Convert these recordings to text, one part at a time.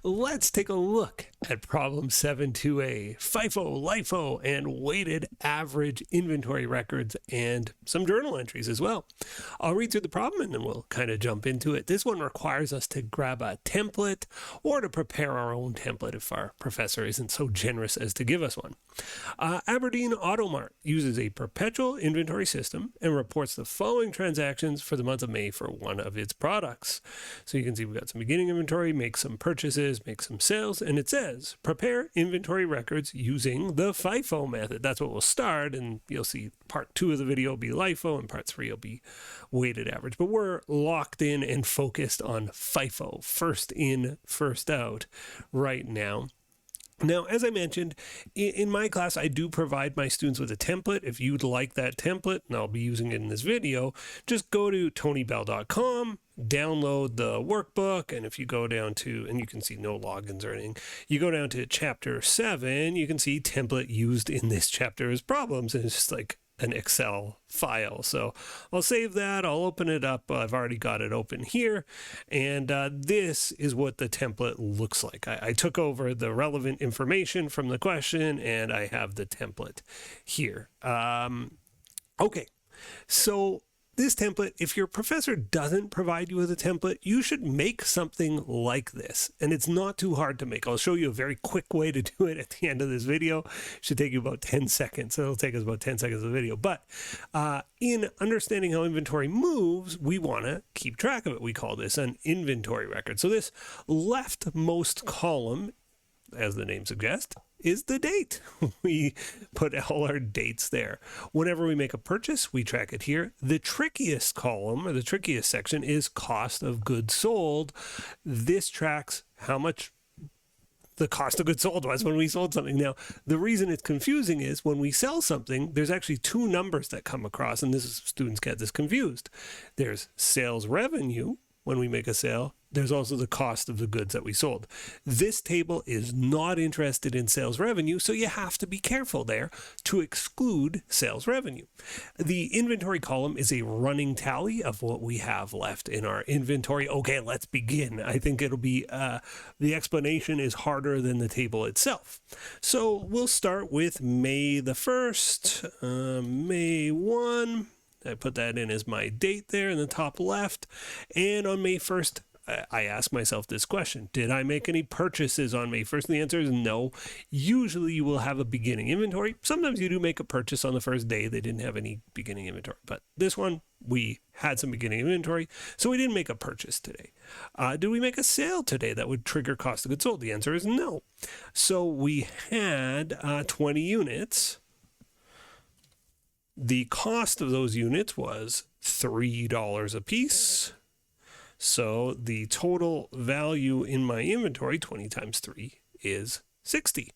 Let's take a look at problem 7.2a, FIFO, LIFO, and weighted average inventory records and some journal entries as well. I'll read through the problem and then we'll kind of jump into it. This one requires us to grab a template or to prepare our own template if our professor isn't so generous as to give us one. Aberdeen Automart uses a perpetual inventory system and reports the following transactions for the month of May for one of its products. So you can see we've got some beginning inventory, make some purchases, make some sales, and it says prepare inventory records using the FIFO method. That's what we'll start, and you'll see part 2 of the video will be LIFO and part 3 will be weighted average. But we're locked in and focused on FIFO, first in, first out, right now. Now, as I mentioned, in my class, I do provide my students with a template. If you'd like that template, and I'll be using it in this video, just go to tonybell.com, download the workbook, and if you go down to, and you can see no logins or anything, you go down to chapter 7, you can see template used in this chapter as problems, and it's just like an Excel file. So I'll save that. I'll open it up. I've already got it open here. And this is what the template looks like. I took over the relevant information from the question and I have the template here. Okay, so this template, if your professor doesn't provide you with a template, you should make something like this. And it's not too hard to make. I'll show you a very quick way to do it at the end of this video. It should take you about 10 seconds. So it'll take us about 10 seconds of the video. But in understanding how inventory moves, we want to keep track of it. We call this an inventory record. So this leftmost column, as the name suggests, is the date. We put all our dates there. Whenever we make a purchase, we track it here. The trickiest column, or the trickiest section, is cost of goods sold. This tracks how much the cost of goods sold was when we sold something. Now, the reason it's confusing is when we sell something, there's actually 2 numbers that come across, and students get this confused. There's sales revenue when we make a sale. There's also the cost of the goods that we sold. This table is not interested in sales revenue, so you have to be careful there to exclude sales revenue. The inventory column is a running tally of what we have left in our inventory. Okay, let's begin. I think it'll be, the explanation is harder than the table itself. So we'll start with May the 1st, May 1. I put that in as my date there in the top left. And on May 1st, I ask myself this question: did I make any purchases on May 1st? And the answer is no. Usually you will have a beginning inventory. Sometimes you do make a purchase on the first day. They didn't have any beginning inventory. But this one, we had some beginning inventory, so we didn't make a purchase today. Did we make a sale today that would trigger cost of goods sold? The answer is no. So we had 20 units. The cost of those units was $3 a piece. So the total value in my inventory, 20 times 3, is 60.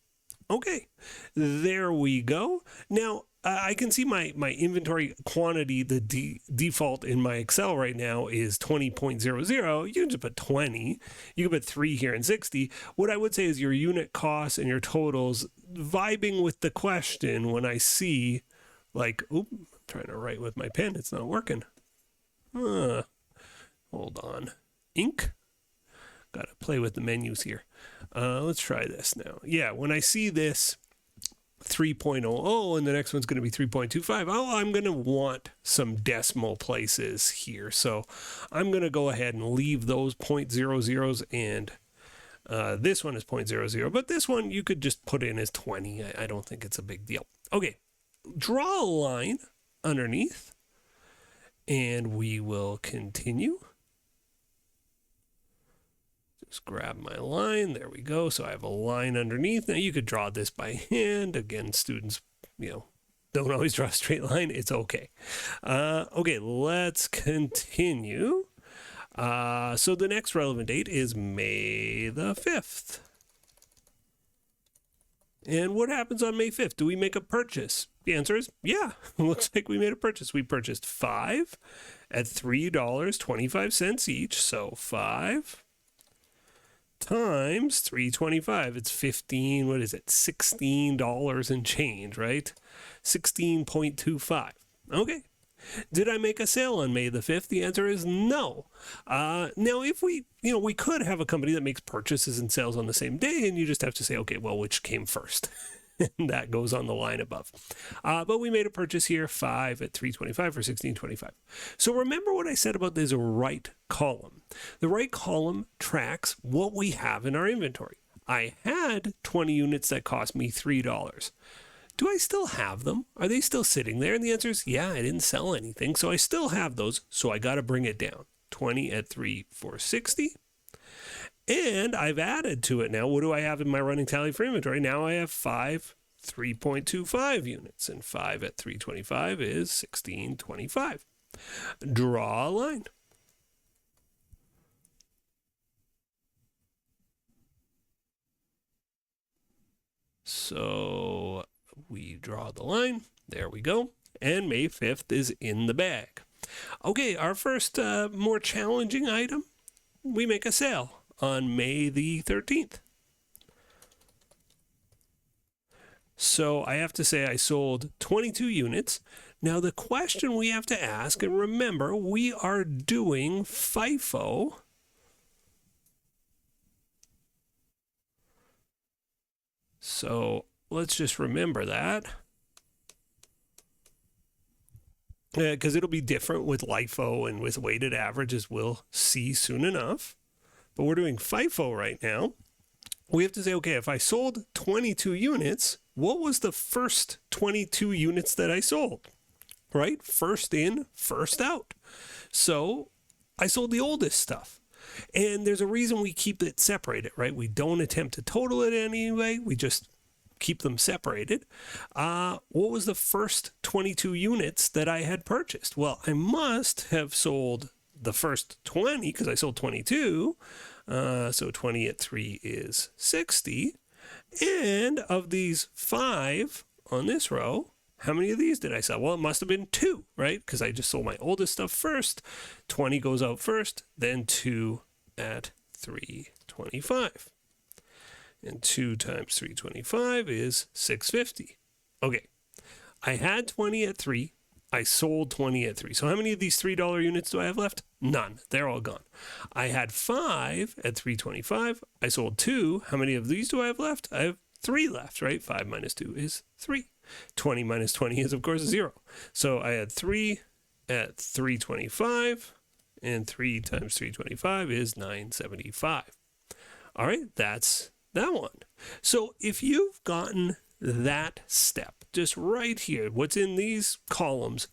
Okay, there we go. Now, I can see my inventory quantity, the default in my Excel right now is 20.00. You can just put 20. You can put 3 here and 60. What I would say is your unit costs and your totals vibing with the question when I see, like, oop, I'm trying to write with my pen. It's not working. Hold on. Ink. Got to play with the menus here. Let's try this now. Yeah, when I see this 3.00 and the next one's going to be 3.25, I'm going to want some decimal places here. So I'm going to go ahead and leave those 0.00s, and this one is 0.00. But this one you could just put in as 20. I don't think it's a big deal. Okay, draw a line underneath, and we will continue. Just grab my line. There we go. So I have a line underneath. Now you could draw this by hand. Again, students, don't always draw a straight line. It's okay. Okay, let's continue. So the next relevant date is May the 5th. And what happens on May 5th? Do we make a purchase? The answer is yeah. Looks like we made a purchase. We purchased 5 at $3.25 each. So 5 times 325. It's 15, what is it? $16 and change, right? 16.25. Okay. Did I make a sale on May the 5th? The answer is no. Now, if we could have a company that makes purchases and sales on the same day, and you just have to say, okay, well, which came first? And that goes on the line above. But we made a purchase here, 5 at 325 for 1625. So remember what I said about this right column. The right column tracks what we have in our inventory. I had 20 units that cost me $3. Do I still have them? Are they still sitting there? And the answer is, yeah, I didn't sell anything, so I still have those, so I got to bring it down. 20 at 460. And I've added to it now. What do I have in my running tally for inventory? Now I have 5 3.25 units, and 5 at 325 is 1625. Draw a line. So we draw the line. There we go. And May 5th is in the bag. Okay, our first more challenging item, we make a sale on May the 13th. So I have to say I sold 22 units. Now the question we have to ask, and remember, we are doing FIFO. So let's just remember that. Because it'll be different with LIFO and with weighted averages, we'll see soon enough. But we're doing FIFO right now. We have to say, okay, if I sold 22 units, what was the first 22 units that I sold? Right? First in, first out. So I sold the oldest stuff. And there's a reason we keep it separated, right? We don't attempt to total it anyway. We just keep them separated. What was the first 22 units that I had purchased? Well, I must have sold the first 20 because I sold 22. So 20 at 3 is 60. And of these 5 on this row, how many of these did I sell? Well, it must have been 2, right? Because I just sold my oldest stuff first. 20 goes out first, then 2 at 325. And 2 times 325 is 650. Okay, I had 20 at 3. I sold 20 at 3. So how many of these $3 units do I have left? None. They're all gone. I had 5 at 325. I sold 2. How many of these do I have left? I have 3 left, right? 5 minus 2 is 3. 20 minus 20 is, of course, 0. So I had 3 at 325, and 3 times 325 is 975. All right, that's that one. So if you've gotten that step, just right here, what's in these columns,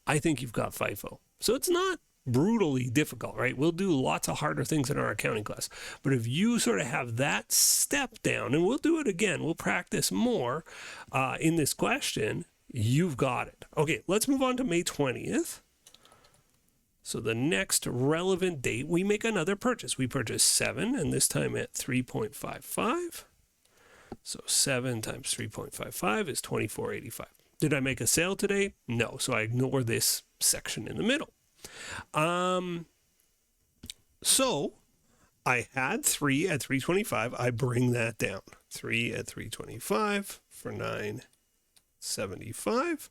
I think you've got FIFO. So it's not brutally difficult, right? We'll do lots of harder things in our accounting class. But if you sort of have that step down, and we'll do it again, we'll practice more in this question, you've got it. Okay, let's move on to May 20th. So the next relevant date, we make another purchase. We purchase 7, and this time at 3.55. So 7 times 3.55 is 24.85. Did I make a sale today? No, so I ignore this section in the middle. So I had 3 at 325. I bring that down. 3 at 325 for 975.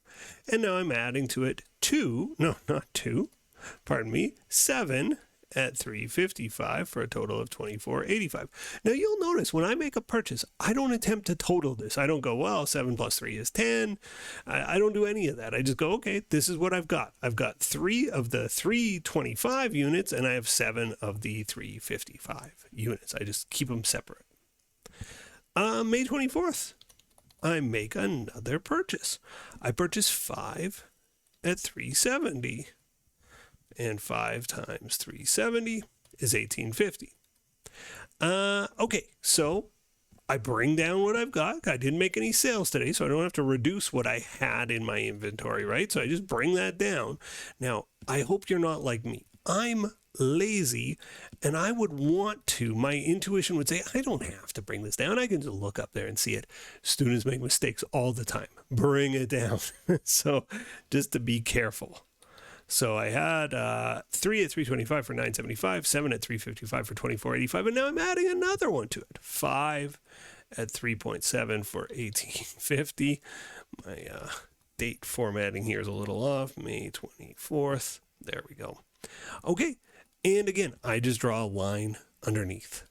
And now I'm adding to it 2. No, not 2. Pardon me. 7 at 355 for a total of 24.85. Now you'll notice when I make a purchase, I don't attempt to total this. I don't go, well, 7 plus 3 is 10. I don't do any of that. I just go, okay, this is what I've got. I've got 3 of the 325 units, and I have 7 of the 355 units. I just keep them separate. May 24th, I make another purchase. I purchase 5 at 370. And 5 times 370 is 1850. Okay, so I bring down what I've got. I didn't make any sales today, so I don't have to reduce what I had in my inventory, right? So I just bring that down. Now, I hope you're not like me. I'm lazy, and I would want to. My intuition would say, I don't have to bring this down. I can just look up there and see it. Students make mistakes all the time. Bring it down. So just to be careful. So I had 3 at 325 for 975, 7 at 355 for 24.85, and now I'm adding another one to it. 5 at 3.7 for 1850. My date formatting here is a little off. May 24th. There we go. Okay. And again, I just draw a line underneath.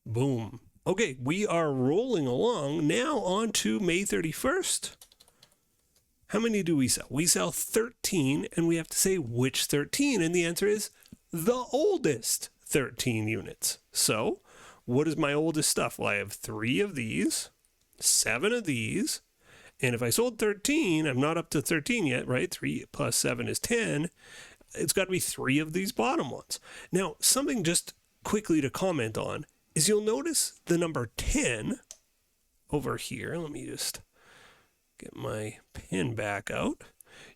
Boom. Okay, we are rolling along. Now on to May 31st. How many do we sell? We sell 13, and we have to say which 13, and the answer is the oldest 13 units. So, what is my oldest stuff? Well, I have 3 of these, 7 of these, and if I sold 13, I'm not up to 13 yet, right? 3 plus 7 is 10. It's got to be 3 of these bottom ones. Now, something just quickly to comment on is you'll notice the number 10 over here. Let me just get my pen back out.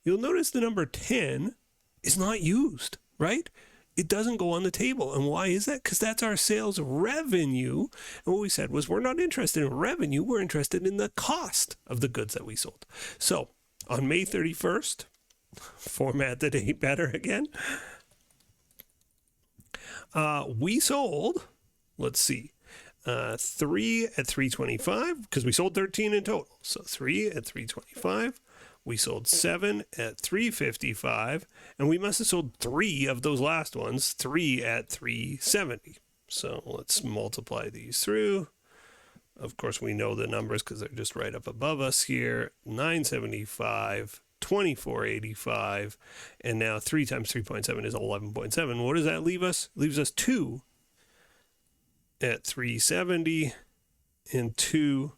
You'll notice the number 10 is not used, right? It doesn't go on the table. And why is that? Because that's our sales revenue. And what we said was we're not interested in revenue. We're interested in the cost of the goods that we sold. So on May 31st, format the date better again. We sold, let's see, 3 at $3.25 because we sold 13 in total. So 3 at $3.25. We sold 7 at $3.55, and we must have sold 3 of those last ones, 3 at $3.70. So let's multiply these through. Of course, we know the numbers because they're just right up above us here. $9.75, $24.85, and now 3 times 3.7 is 11.7. What does that leave us? It leaves us 2 at $3.70, and 2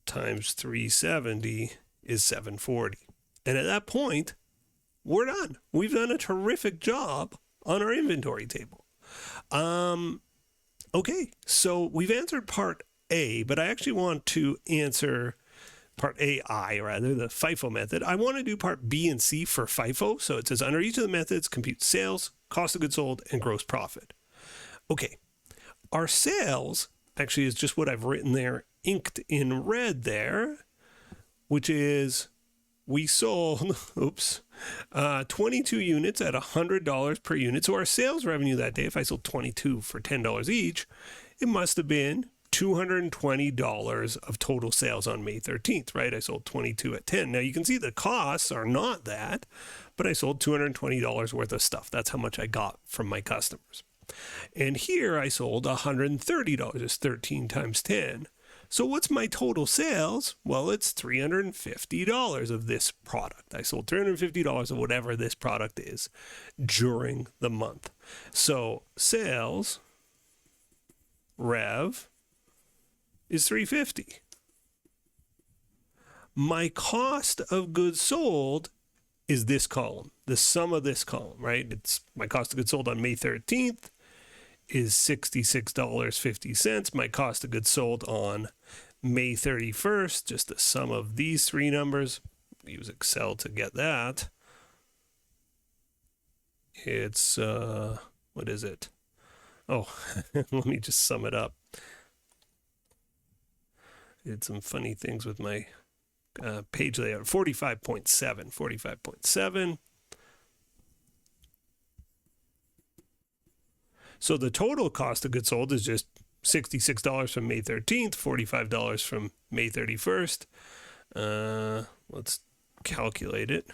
times $3.70 is $7.40. And at that point, we're done. We've done a terrific job on our inventory table. Okay, so we've answered part A, but I actually want to answer part AI, rather, the FIFO method. I want to do part B and C for FIFO. So it says under each of the methods, compute sales, cost of goods sold, and gross profit. Okay, our sales actually is just what I've written there, inked in red there, which is we sold, 22 units at $100 per unit. So our sales revenue that day, if I sold 22 for $10 each, it must have been $220 of total sales on May 13th, right? I sold 22 at 10. Now you can see the costs are not that, but I sold $220 worth of stuff. That's how much I got from my customers. And here I sold $130, it's 13 times 10. So what's my total sales? Well, it's $350 of this product. I sold $350 of whatever this product is during the month. So sales rev is $350. My cost of goods sold is this column, the sum of this column, right? It's my cost of goods sold on May 13th is $66.50. My cost of goods sold on May 31st, just the sum of these 3 numbers. Use Excel to get that. It's, what is it? Oh, let me just sum it up. Did some funny things with my page layout. 45.7. So the total cost of goods sold is just $66 from May 13th, $45 from May 31st. Let's calculate it.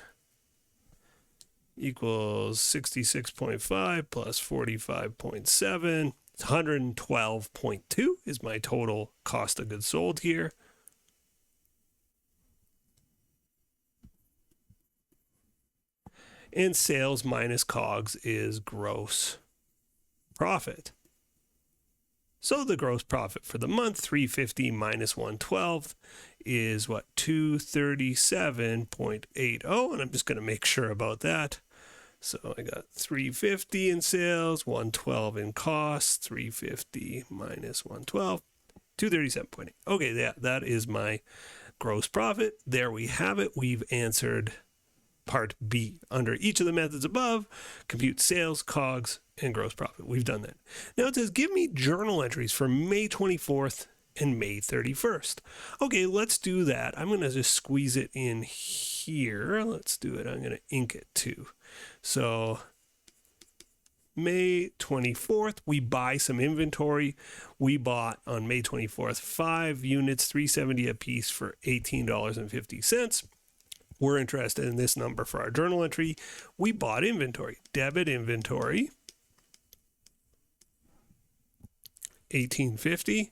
Equals 66.5 plus 45.7. 112.2 is my total cost of goods sold here. And sales minus COGS is gross profit. So the gross profit for the month, 350 minus 112 is what? 237.80. And I'm just going to make sure about that. So I got 350 in sales, 112 in costs, 350 minus 112, 237.8. Okay, that is my gross profit. There we have it. We've answered part B. Under each of the methods above, compute sales, COGS, and gross profit. We've done that. Now it says, give me journal entries for May 24th and May 31st. Okay, let's do that. I'm going to just squeeze it in here. Let's do it. I'm going to ink it too. So May 24th, we buy some inventory. We bought on May 24th 5 units, $3.70 a piece for $18.50. We're interested in this number for our journal entry. We bought inventory. Debit inventory, $18.50,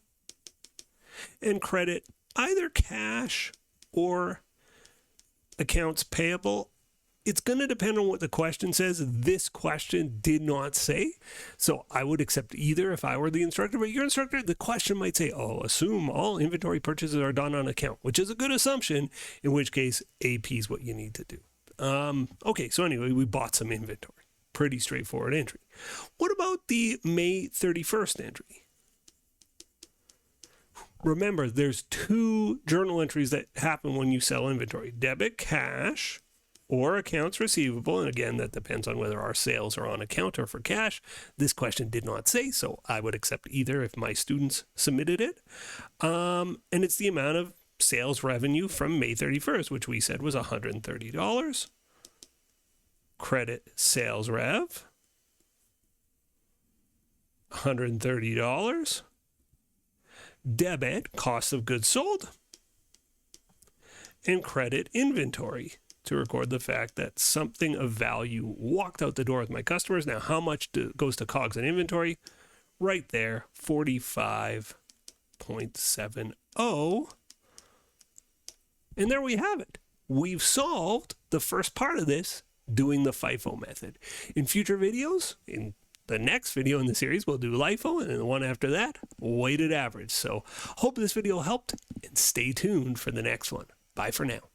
and credit either cash or accounts payable. It's going to depend on what the question says. This question did not say, so I would accept either if I were the instructor. But your instructor, the question might say, oh, assume all inventory purchases are done on account, which is a good assumption, in which case AP is what you need to do. Okay, so anyway, we bought some inventory. Pretty straightforward entry. What about the May 31st entry? Remember, there's 2 journal entries that happen when you sell inventory. Debit cash or accounts receivable. And again, that depends on whether our sales are on account or for cash. This question did not say, so I would accept either if my students submitted it. And it's the amount of sales revenue from May 31st, which we said was $130. Credit sales rev, $130. Debit cost of goods sold, and credit inventory to record the fact that something of value walked out the door with my customers. Now, how much goes to COGS and inventory? Right there, 45.70. And there we have it. We've solved the first part of this doing the FIFO method. In future videos, in the next video in the series, we'll do LIFO, and then the one after that, weighted average. So hope this video helped, and stay tuned for the next one. Bye for now.